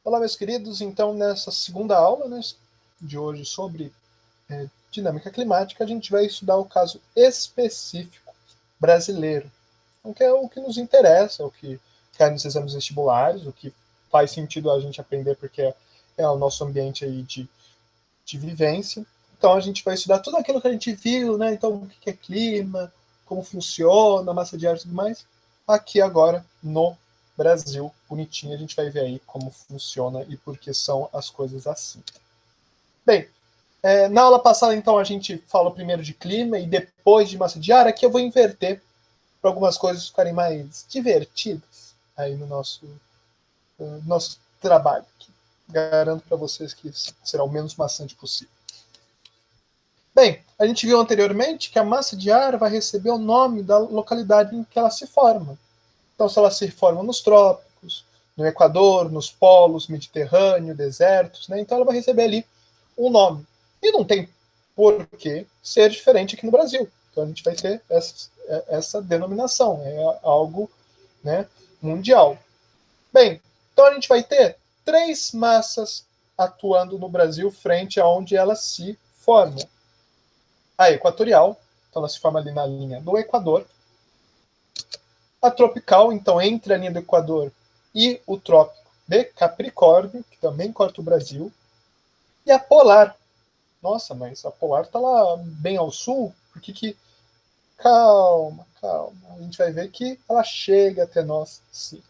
Olá, meus queridos. Então, nessa segunda aula, né, de hoje sobre dinâmica climática, a gente vai estudar o caso específico brasileiro, que é o que nos interessa, o que cai nos exames vestibulares, o que faz sentido a gente aprender porque é o nosso ambiente aí de vivência. Então, a gente vai estudar tudo aquilo que a gente viu, né? Então, o que é clima, como funciona, massa de ar e tudo mais, aqui agora no Brasil, bonitinho, a gente vai ver aí como funciona e por que são as coisas assim. Bem, na aula passada, então, a gente falou primeiro de clima e depois de massa de ar. Aqui eu vou inverter para algumas coisas ficarem mais divertidas aí no nosso trabalho. Aqui. Garanto para vocês que será o menos maçante possível. Bem, a gente viu anteriormente que a massa de ar vai receber o nome da localidade em que ela se forma. Então, se ela se forma nos trópicos, no Equador, nos polos, Mediterrâneo, desertos, né? Então ela vai receber ali um nome. E não tem por que ser diferente aqui no Brasil. Então a gente vai ter essa denominação, é algo, né, mundial. Bem, então a gente vai ter 3 massas atuando no Brasil frente a onde elas se formam. A equatorial, então ela se forma ali na linha do Equador. A tropical, então, entre a linha do Equador e o trópico de Capricórnio, que também corta o Brasil. E a polar. Nossa, mas a polar está lá bem ao sul, por que... Calma, calma. A gente vai ver que ela chega até nós, sim.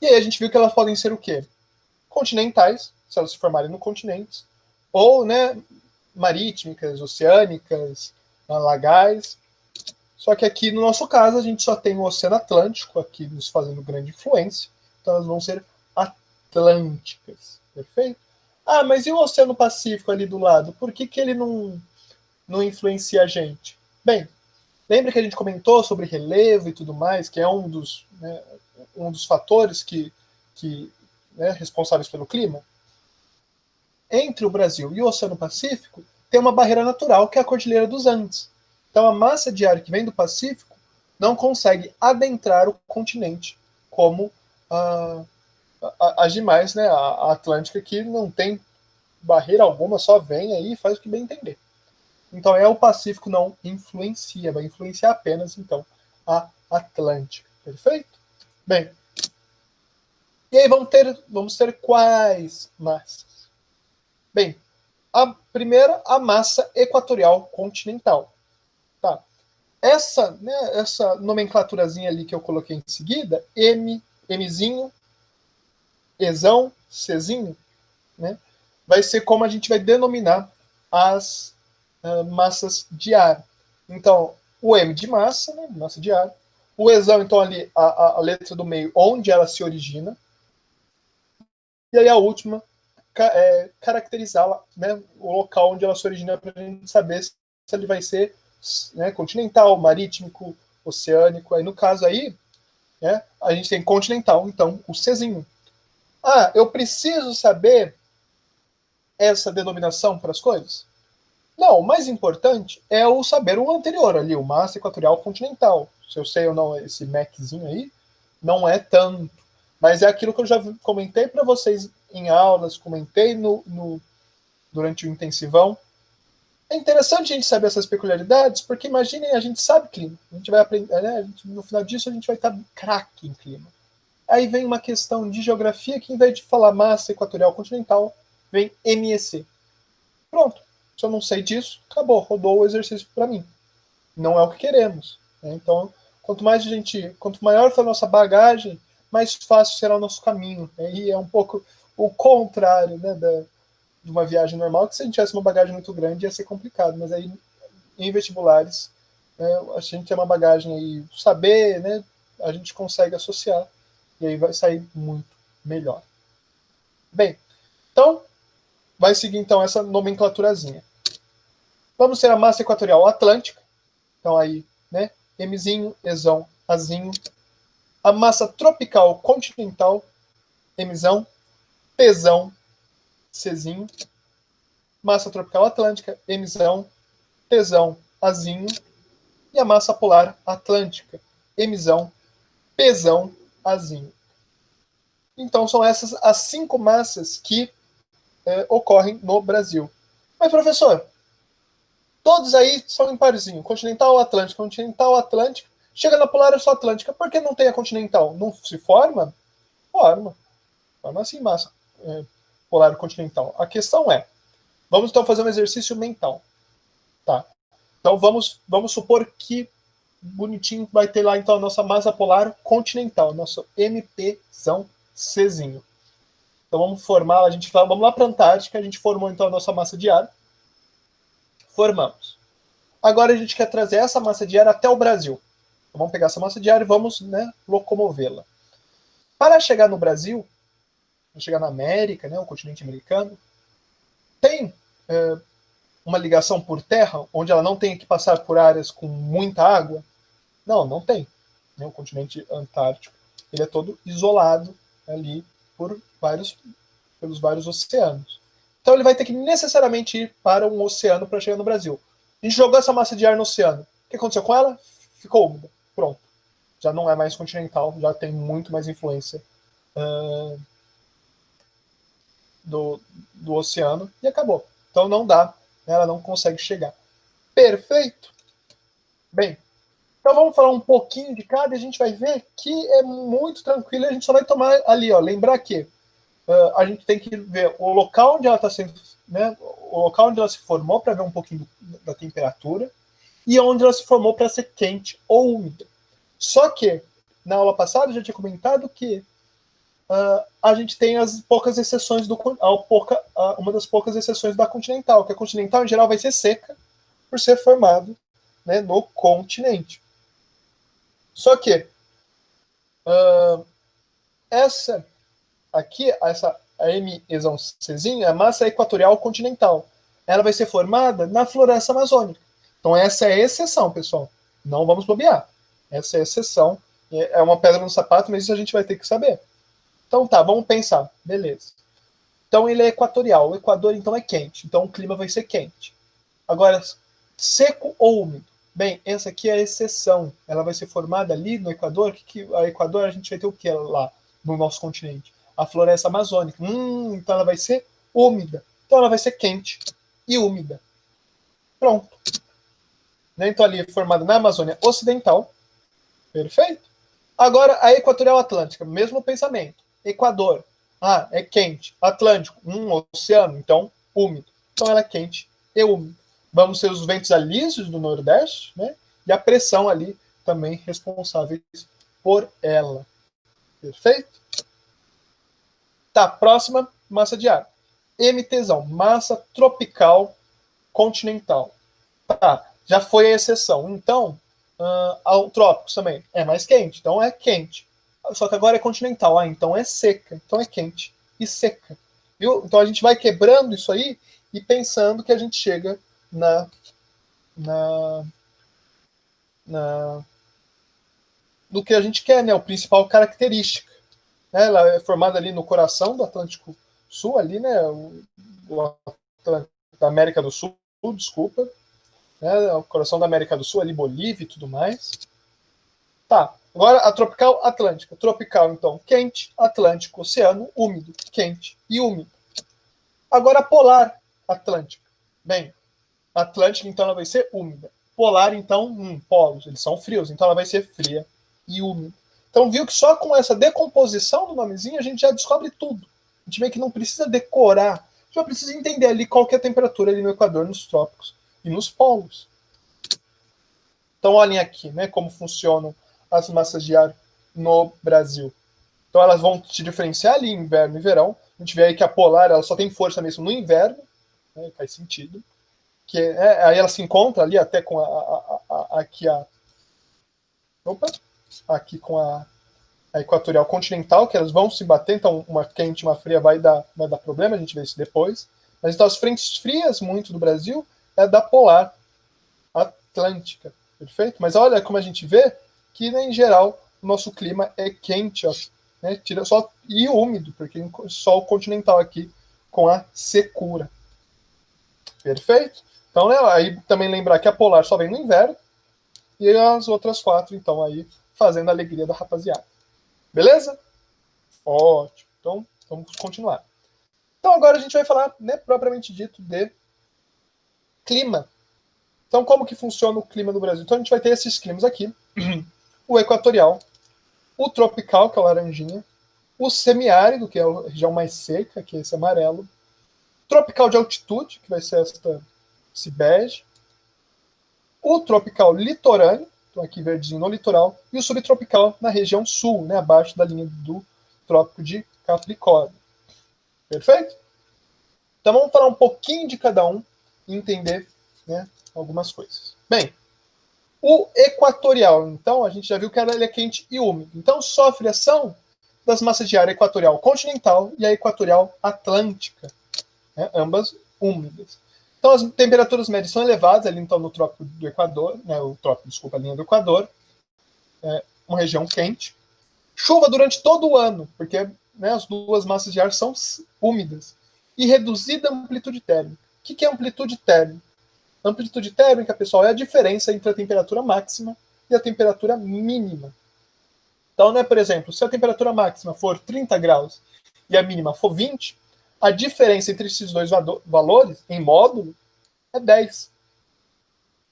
E aí a gente viu que elas podem ser o quê? Continentais, se elas se formarem no continente, ou, né, marítimas, oceânicas, lagais. Só que aqui, no nosso caso, a gente só tem o Oceano Atlântico aqui nos fazendo grande influência. Então elas vão ser atlânticas. Perfeito? Ah, mas e o Oceano Pacífico ali do lado? Por que ele não influencia a gente? Bem, lembra que a gente comentou sobre relevo e tudo mais, que é um dos fatores que responsáveis pelo clima? Entre o Brasil e o Oceano Pacífico, tem uma barreira natural, que é a Cordilheira dos Andes. Então, a massa de ar que vem do Pacífico não consegue adentrar o continente, como as demais, né? A Atlântica, que não tem barreira alguma, só vem aí e faz o que bem entender. Então, o Pacífico não influencia, vai influenciar apenas, então, a Atlântica. Perfeito? Bem, e aí vamos ter quais massas? Bem, a primeira, a massa equatorial continental. Tá? Essa nomenclaturazinha ali que eu coloquei em seguida, M, Mzinho, Ezão, Czinho, né, vai ser como a gente vai denominar as massas de ar. Então, o M de massa, né, massa de ar. O Ezão, então, ali, a letra do meio, onde ela se origina. E aí a última, caracterizá-la, né, o local onde ela se origina, para a gente saber se ele vai ser, né, continental, marítimo, oceânico. Aí no caso aí, né, a gente tem continental, então o Czinho. Ah, eu preciso saber essa denominação para as coisas? Não, o mais importante é o saber o anterior ali, o massa equatorial continental. Se eu sei ou não esse MECzinho aí, não é tanto. Mas é aquilo que eu já comentei para vocês em aulas, comentei durante o intensivão. É interessante a gente saber essas peculiaridades, porque imaginem, a gente sabe clima. A gente vai aprender, né? No final disso, a gente vai estar craque em clima. Aí vem uma questão de geografia que, em vez de falar massa equatorial continental, vem MEC. Pronto. Se eu não sei disso, acabou, rodou o exercício para mim. Não é o que queremos. Né? Então, quanto maior for a nossa bagagem, mais fácil será o nosso caminho. Né? E é um pouco o contrário, né, de uma viagem normal, que se a gente tivesse uma bagagem muito grande ia ser complicado. Mas aí, em vestibulares, né, a gente tem uma bagagem aí, saber, né, a gente consegue associar, e aí vai sair muito melhor. Bem, então, vai seguir então essa nomenclaturazinha. Vamos ter a massa equatorial atlântica, então aí, né, Mzinho, Ezão, Azinho. A massa tropical continental, Mzão, Pzão, Czinho. Massa tropical atlântica, Mzão, Pzão, Azinho. E a massa polar atlântica, Mzão, Pzão, Azinho. Então, são essas as 5 massas que ocorrem no Brasil. Mas, professor, todos aí são em parzinho. Continental, Atlântico, continental, Atlântico. Chega na polar é só Atlântica. Por que não tem a continental? Não se forma? Forma. Forma assim, massa polar continental. A questão é, vamos então fazer um exercício mental. Tá? Então vamos supor que bonitinho vai ter lá então a nossa massa polar continental, nosso MPzão Czinho. Então vamos formar, vamos lá para a Antártica, a gente formou então a nossa massa de ar. Formamos. Agora a gente quer trazer essa massa de ar até o Brasil. Então vamos pegar essa massa de ar e vamos, né, locomovê-la. Para chegar no Brasil, para chegar na América, né, o continente americano, tem uma ligação por terra, onde ela não tem que passar por áreas com muita água? Não, não tem. O continente antártico ele é todo isolado ali pelos vários oceanos. Então ele vai ter que necessariamente ir para um oceano para chegar no Brasil. A gente jogou essa massa de ar no oceano. O que aconteceu com ela? Ficou úmida. Pronto. Já não é mais continental, já tem muito mais influência do oceano e acabou. Então não dá, ela não consegue chegar. Perfeito? Bem, então vamos falar um pouquinho de cada e a gente vai ver que é muito tranquilo. A gente só vai tomar ali, ó, lembrar que a gente tem que ver o local onde ela está sendo, né, o local onde ela se formou para ver um pouquinho da temperatura e onde ela se formou para ser quente ou úmida. Só que na aula passada eu já tinha comentado que a gente tem as poucas exceções uma das poucas exceções da continental, que a continental em geral vai ser seca por ser formado, né, no continente. Só que essa aqui, a MZCzinha, é a massa equatorial continental. Ela vai ser formada na floresta amazônica. Então essa é a exceção, pessoal. Não vamos bobear. Essa é a exceção. É uma pedra no sapato, mas isso a gente vai ter que saber. Então tá, vamos pensar. Beleza. Então ele é equatorial. O Equador então é quente. Então o clima vai ser quente. Agora, seco ou úmido? Bem, essa aqui é a exceção. Ela vai ser formada ali no Equador. A Equador a gente vai ter o que lá no nosso continente? A floresta amazônica. Então ela vai ser úmida. Então ela vai ser quente e úmida. Pronto. Então ali é formada na Amazônia Ocidental. Perfeito? Agora a Equatorial Atlântica. Mesmo pensamento. Equador. É quente. Atlântico. Oceano. Então úmido. Então ela é quente e úmida. Vamos ter os ventos alísios do Nordeste, né? E a pressão ali também responsáveis por ela. Perfeito? Tá, próxima, massa de ar. MTzão, massa tropical continental. Tá, já foi a exceção. Então, ao trópicos também é mais quente, então é quente. Só que agora é continental, então é seca, então é quente e seca. Viu? Então a gente vai quebrando isso aí e pensando que a gente chega do que a gente quer, né? O principal característica. Ela é formada ali no coração do Atlântico Sul, ali, né? Da América do Sul, desculpa. Né? O coração da América do Sul, ali, Bolívia e tudo mais. Tá. Agora a tropical atlântica. Tropical, então, quente, Atlântico, oceano, úmido, quente e úmido. Agora a polar atlântica. Bem, Atlântica, então, ela vai ser úmida. Polar, então, polos, eles são frios, então ela vai ser fria e úmida. Então, viu que só com essa decomposição do nomezinho a gente já descobre tudo. A gente vê que não precisa decorar, já precisa entender ali qual que é a temperatura ali no Equador, nos trópicos e nos polos. Então, olhem aqui, né, como funcionam as massas de ar no Brasil. Então, elas vão se diferenciar ali em inverno e verão. A gente vê aí que a polar ela só tem força mesmo no inverno, né, faz sentido. Aí ela se encontra ali até com aqui com a equatorial continental, que elas vão se bater, então uma quente e uma fria vai dar problema, a gente vê isso depois. Mas então as frentes frias muito do Brasil é da polar atlântica, perfeito? Mas olha como a gente vê que, né, em geral, o nosso clima é quente, ó, né, tira só e úmido, porque só o continental aqui com a secura. Perfeito? Então, né, aí também lembrar que a polar só vem no inverno e as outras 4, então, aí fazendo a alegria da rapaziada. Beleza? Ótimo. Então, vamos continuar. Então, agora a gente vai falar, né, propriamente dito, de clima. Então, como que funciona o clima no Brasil? Então, a gente vai ter esses climas aqui. O equatorial, o tropical, que é o laranjinha, o semiárido, que é a região mais seca, que é esse amarelo, tropical de altitude, que vai ser esse bege, o tropical litorâneo, então aqui verdinho no litoral, e o subtropical na região sul, né, abaixo da linha do Trópico de Capricórnio. Perfeito? Então vamos falar um pouquinho de cada um e entender, né, algumas coisas. Bem, o equatorial, então, a gente já viu que ele é quente e úmido. Então sofre ação das massas de ar equatorial continental e a equatorial atlântica, né, ambas úmidas. Então as temperaturas médias são elevadas ali então no Trópico do Equador, né, a linha do Equador, uma região quente. Chuva durante todo o ano, porque, né, as duas massas de ar são úmidas. E reduzida amplitude térmica. O que é amplitude térmica? Amplitude térmica, pessoal, é a diferença entre a temperatura máxima e a temperatura mínima. Então, né, por exemplo, se a temperatura máxima for 30 graus e a mínima for 20, a diferença entre esses dois valores, em módulo, é 10.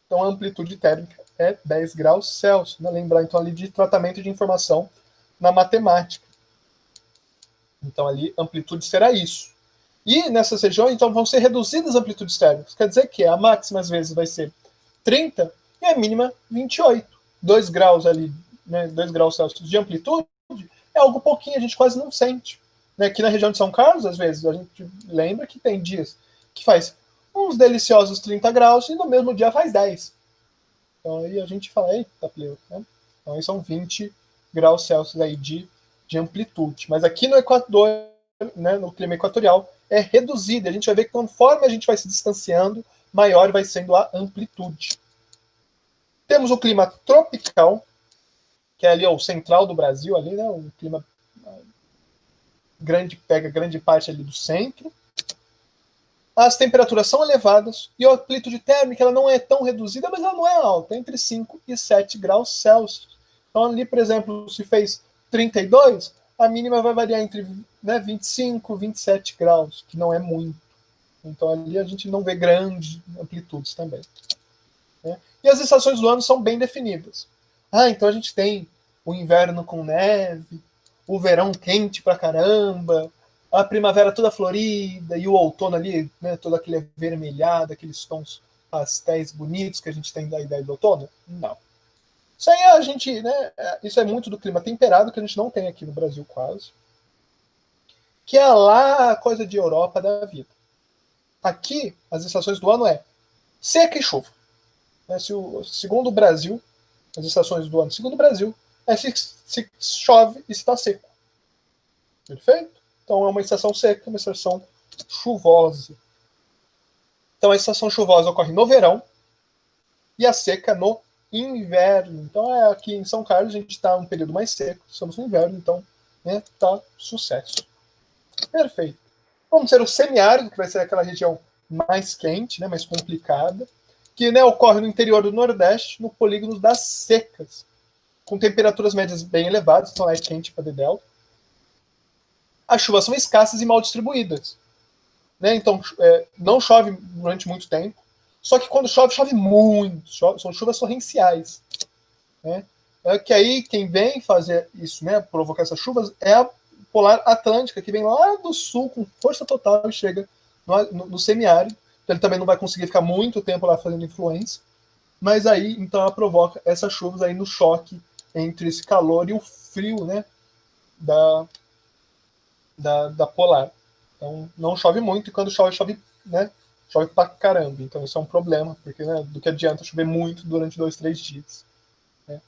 Então, a amplitude térmica é 10 graus Celsius. Né? Lembrar, então, ali de tratamento de informação na matemática. Então, ali, amplitude será isso. E nessas regiões, então, vão ser reduzidas as amplitudes térmicas. Quer dizer que a máxima, às vezes, vai ser 30 e a mínima 28. 2 graus ali, né, 2 graus Celsius de amplitude é algo pouquinho, a gente quase não sente. Né? Aqui na região de São Carlos, às vezes, a gente lembra que tem dias que faz uns deliciosos 30 graus e no mesmo dia faz 10. Então aí a gente fala, eita, pleu, né? Então aí são 20 graus Celsius aí de amplitude. Mas aqui no Equador, né, no clima equatorial, é reduzida. A gente vai ver que conforme a gente vai se distanciando, maior vai sendo a amplitude. Temos o clima tropical, que é ali o central do Brasil, ali, né, um clima grande, pega grande parte ali do centro. As temperaturas são elevadas e a amplitude térmica ela não é tão reduzida, mas ela não é alta, é entre 5 e 7 graus Celsius. Então ali, por exemplo, se fez 32, a mínima vai variar entre, né, 25 e 27 graus, que não é muito. Então ali a gente não vê grandes amplitudes também. Né? E as estações do ano são bem definidas. Então a gente tem o inverno com neve, o verão quente pra caramba, a primavera toda florida e o outono ali, né, todo aquele avermelhado, aqueles tons pastéis bonitos que a gente tem da ideia do outono? Não. Isso aí a gente, né, isso é muito do clima temperado que a gente não tem aqui no Brasil quase. Que é lá a coisa de Europa da vida. Aqui, as estações do ano é seca e chuva. Segundo o Brasil, as estações do ano, segundo o Brasil, é se chove e está seco. Perfeito? Então é uma estação seca, uma estação chuvosa. Então a estação chuvosa ocorre no verão e a seca no inverno. Então aqui em São Carlos a gente está um período mais seco, estamos no inverno, então tá sucesso. Perfeito. Vamos ter o semiárido, que vai ser aquela região mais quente, né, mais complicada, que, né, ocorre no interior do Nordeste, no polígono das secas, com temperaturas médias bem elevadas, então lá é quente para dedéu. As chuvas são escassas e mal distribuídas. Né? Então, não chove durante muito tempo, só que quando chove, chove muito, são chuvas torrenciais. Né? Que aí quem vem fazer isso, né, provocar essas chuvas, é a polar atlântica, que vem lá do sul com força total e chega no semiárido. Então ele também não vai conseguir ficar muito tempo lá fazendo influência. Mas aí, então, ela provoca essas chuvas aí no choque entre esse calor e o frio, né, da polar. Então, não chove muito, e quando chove, né, chove pra caramba. Então, isso é um problema, porque, né, do que adianta chover muito durante 2, 3 dias. Né.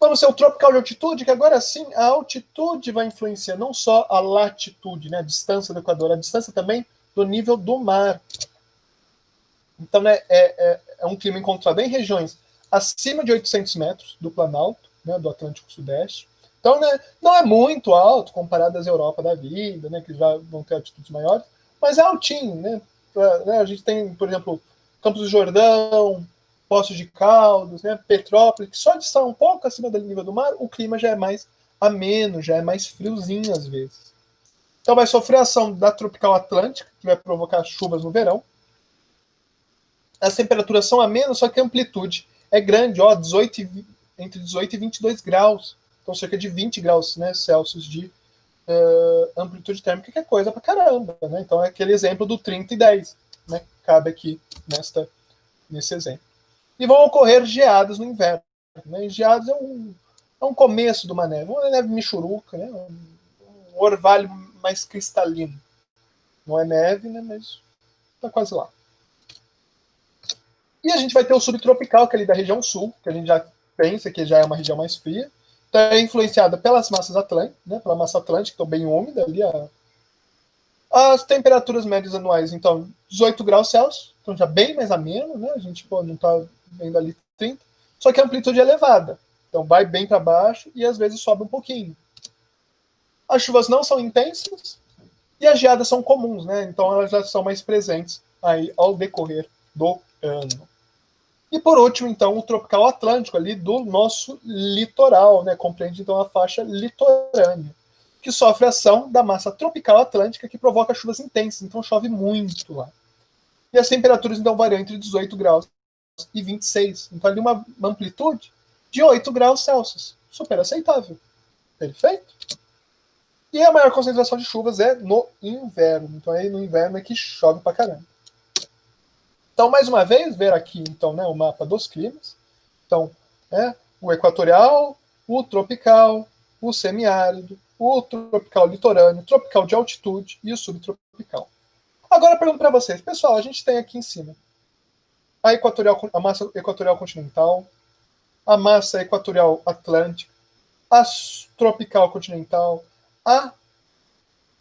Vamos ser o tropical de altitude, que agora sim a altitude vai influenciar não só a latitude, né, a distância do Equador, a distância também do nível do mar. Então, né, é um clima encontrado em regiões acima de 800 metros do Planalto, né, do Atlântico Sudeste. Então, né, não é muito alto comparado às Europa da vida, né, que já vão ter altitudes maiores, mas é altinho. Né? A gente tem, por exemplo, Campos do Jordão, Poços de Caldas, né, Petrópolis, que só de estar um pouco acima do nível do mar, o clima já é mais ameno, já é mais friozinho às vezes. Então vai sofrer a ação da tropical atlântica, que vai provocar chuvas no verão. As temperaturas são amenas, só que a amplitude é grande, ó, entre 18 e 22 graus. Então cerca de 20 graus, né, Celsius de amplitude térmica, que é coisa pra caramba, né? Então é aquele exemplo do 30 e 10, né? Cabe aqui nesse exemplo. E vão ocorrer geadas no inverno. Né? Geadas é um começo de uma neve michuruca, né? Um orvalho mais cristalino. Não é neve, né? Mas tá quase lá. E a gente vai ter o subtropical, que é ali da região sul, que a gente já pensa que já é uma região mais fria. Então é influenciada pelas massas atlânticas, né? Pela massa atlântica, que estão bem úmida ali. As temperaturas médias anuais, então, 18 graus Celsius, então já bem mais ameno, né? A gente não está vendo ali 30, só que a amplitude é elevada. Então vai bem para baixo e às vezes sobe um pouquinho. As chuvas não são intensas e as geadas são comuns, né? Então elas já são mais presentes aí ao decorrer do ano. E por último, então, o tropical atlântico ali do nosso litoral, né? Compreende então a faixa litorânea, que sofre ação da massa tropical atlântica que provoca chuvas intensas, então chove muito lá. E as temperaturas então variam entre 18 graus e 26. Então ali uma amplitude de 8 graus Celsius. Super aceitável. Perfeito? E a maior concentração de chuvas é no inverno. Então aí no inverno é que chove pra caramba. Então, mais uma vez, ver aqui então, né, o mapa dos climas. Então, o equatorial, o tropical, o semiárido, o tropical litorâneo, tropical de altitude e o subtropical. Agora eu pergunto para vocês, pessoal, a gente tem aqui em cima a massa equatorial continental, a massa equatorial atlântica, a tropical continental,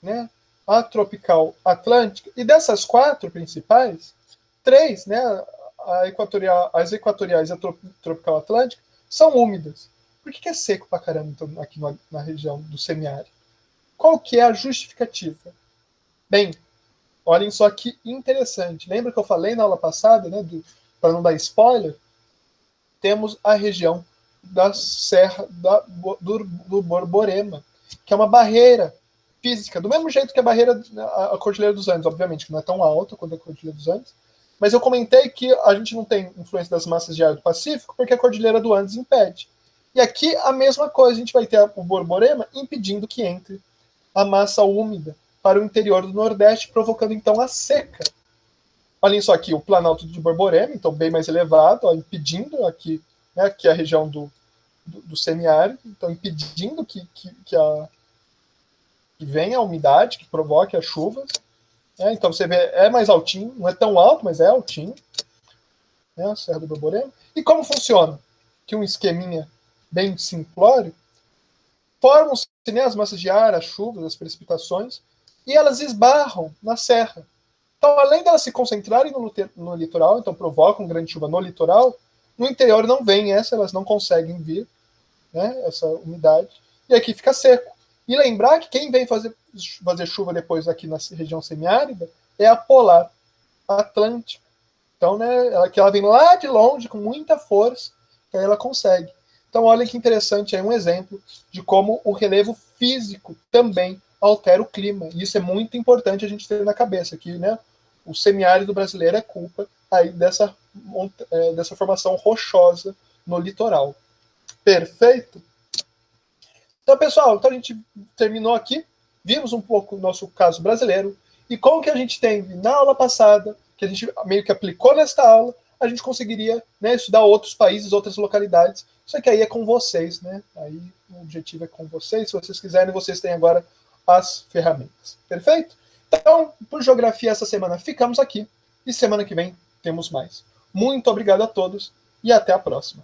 né, a tropical atlântica, e dessas quatro principais, três, né, as equatoriais e a tropical atlântica, são úmidas. Por que é seco pra caramba então, aqui na região do semiárido? Qual que é a justificativa? Bem, olhem só que interessante. Lembra que eu falei na aula passada, né, para não dar spoiler, temos a região da Serra do Borborema, que é uma barreira física, do mesmo jeito que a barreira, a Cordilheira dos Andes, obviamente, que não é tão alta quanto a Cordilheira dos Andes, mas eu comentei que a gente não tem influência das massas de ar do Pacífico porque a Cordilheira do Andes impede. E aqui a mesma coisa, a gente vai ter o Borborema impedindo que entre a massa úmida para o interior do Nordeste, provocando então a seca. Olhem só aqui o Planalto de Borborema, então bem mais elevado, ó, impedindo aqui, né, aqui a região do semiárido, então impedindo que venha a umidade, que provoque as chuvas. Então você vê, é mais altinho, não é tão alto, mas é altinho, né, a Serra do Borborema. E como funciona? Que um esqueminha bem simplório, formam-se, né, as massas de ar, as chuvas, as precipitações, e elas esbarram na serra. Então, além delas se concentrarem no litoral, então provocam grande chuva no litoral, no interior não vem elas não conseguem vir, né, essa umidade, e aqui fica seco. E lembrar que quem vem fazer chuva depois aqui na região semiárida é a polar atlântica. Então, né, ela vem lá de longe, com muita força, que aí ela consegue. Então, olha que interessante, é um exemplo de como o relevo físico também altera o clima. E isso é muito importante a gente ter na cabeça, que, né, o semiárido brasileiro é culpa aí dessa formação rochosa no litoral. Perfeito? Então, pessoal, então a gente terminou aqui, vimos um pouco o nosso caso brasileiro, e como que a gente tem na aula passada, que a gente meio que aplicou nesta aula, a gente conseguiria, né, estudar outros países, outras localidades. Só que aí é com vocês, né? Aí o objetivo é com vocês. Se vocês quiserem, vocês têm agora as ferramentas. Perfeito? Então, por geografia essa semana ficamos aqui, e semana que vem temos mais. Muito obrigado a todos e até a próxima.